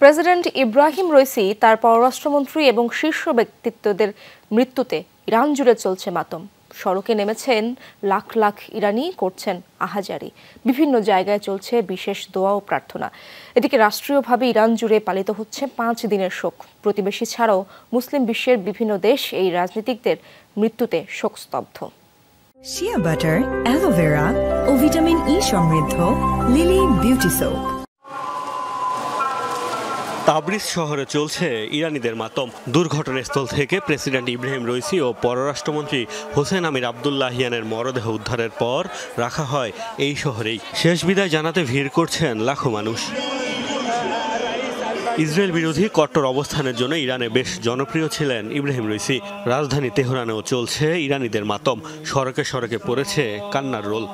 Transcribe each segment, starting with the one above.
President Ibrahim Raisi তার পররাষ্ট্রমন্ত্রী এবং শীর্ষ ব্যক্তিত্বদের মৃত্যুতে ইরান জুড়ে চলছে মাতম। সড়কে নেমেছেন লাখ লাখ ইরানি, করছেন আহাজারি। বিভিন্ন জায়গায় চলছে বিশেষ দোয়া ও প্রার্থনা। এদিকে রাষ্ট্রীয়ভাবে ইরান জুড়ে পালিত হচ্ছে 5 দিনের শোক। প্রতিবেশী ছাড়াও মুসলিম বিশ্বের বিভিন্ন দেশ এই রাজনীতিকদের মৃত্যুতে শোকস্তব্ধ। শিয়া বাটার, অ্যালোভেরা ও ভিটামিন ই সমৃদ্ধ লিলি বিউটি সোপ। তাবরিজ শহরে চলছে ইরানিদের মাতম। দুর্ঘটনাস্থল থেকে প্রেসিডেন্ট ইব্রাহিম রইসি ও পররাষ্ট্রমন্ত্রী হোসেন আমির আবদুল্লাহিয়ানের মরদেহ উদ্ধারের পর রাখা হয় এই শহরেই। শেষ বিদায় জানাতে ভিড় করছেন লাখো মানুষ। ইসরায়েল বিরোধী কট্টর অবস্থানের জন্য ইরানে বেশ জনপ্রিয় ছিলেন ইব্রাহিম রইসি। রাজধানী তেহরানেও চলছে ইরানিদের মাতম। সড়কে সড়কে পড়েছে কান্নার রোল।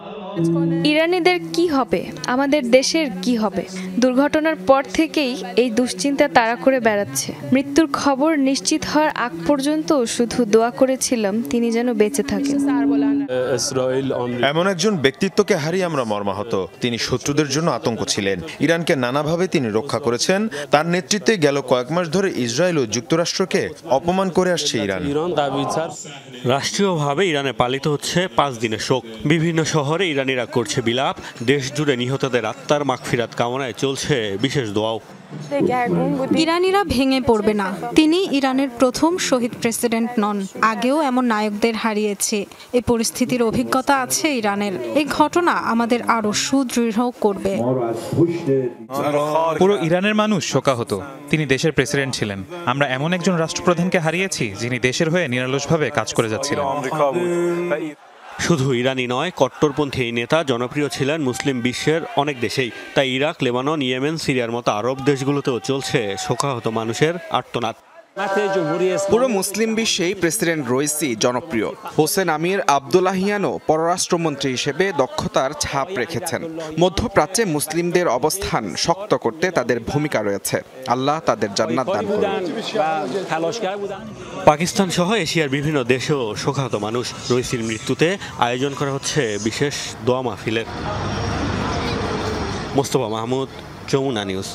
ইরানিদের কি হবে, আমাদের দেশের কি হবে? দুর্ঘটনার পর থেকেই এই দুশ্চিন্তা তাড়া করে বেড়াচ্ছে। মৃত্যুর খবর নিশ্চিত হওয়ার আগ পর্যন্ত শুধু দোয়া করেছিলাম তিনি যেন বেঁচে থাকেন। এমন একজন ব্যক্তিত্বকে হারিয়ে আমরা মর্মাহত। তিনি শত্রুদের জন্য আতঙ্ক ছিলেন। ইরানকে নানাভাবে তিনি রক্ষা করেছেন। তার নেতৃত্বে গেল কয়েক মাস ধরে ইসরায়েল ও যুক্তরাষ্ট্রকে অপমান করে আসছে ইরান। রাষ্ট্রীয়ভাবে ইরানে পালিত হচ্ছে 5 দিনের শোক। বিভিন্ন শহরে ইরানিরা করছে বিলাপ। দেশ জুড়ে নিহতদের আত্মার মাগফিরাত কামনায় চলছে বিশেষ দোয়াও। ইরানিরা ভেঙে পড়বে না। তিনি ইরানের প্রথম শহীদ প্রেসিডেন্ট নন। আগেও এমন নায়কদের হারিয়েছে। এই পরিস্থিতির অভিজ্ঞতা আছে ইরানের। এই ঘটনা আমাদের আরো সুদৃঢ় করবে। পুরো ইরানের মানুষ শোকাহত। তিনি দেশের প্রেসিডেন্ট ছিলেন। আমরা এমন একজন রাষ্ট্রপ্রধানকে হারিয়েছি যিনি দেশের হয়ে নিরলসভাবে কাজ করে যাচ্ছিলেন। শুধু ইরানি নয়, কট্টরপন্থী এই নেতা জনপ্রিয় ছিলেন মুসলিম বিশ্বের অনেক দেশেই। তাই ইরাক, লেবানন, ইয়েমেন, সিরিয়ার মতো আরব দেশগুলোতেও চলছে শোকাহত মানুষের আর্তনাদ। পুরো মুসলিম বিশ্বেই প্রেসিডেন্ট রইসি জনপ্রিয়। হোসেন আমির আবদুল্লাহিয়ানও পররাষ্ট্রমন্ত্রী হিসেবে দক্ষতার ছাপ রেখেছেন। মধ্যপ্রাচ্যে মুসলিমদের অবস্থান শক্ত করতে তাদের ভূমিকা রয়েছে। আল্লাহ তাদের জান্নাত দান করুন। পাকিস্তান সহ এশিয়ার বিভিন্ন দেশেও শোকাহত মানুষ। রইসির মৃত্যুতে আয়োজন করা হচ্ছে বিশেষ দোয়া মাহফিলের। মোস্তফা মাহমুদ, যমুনা নিউজ।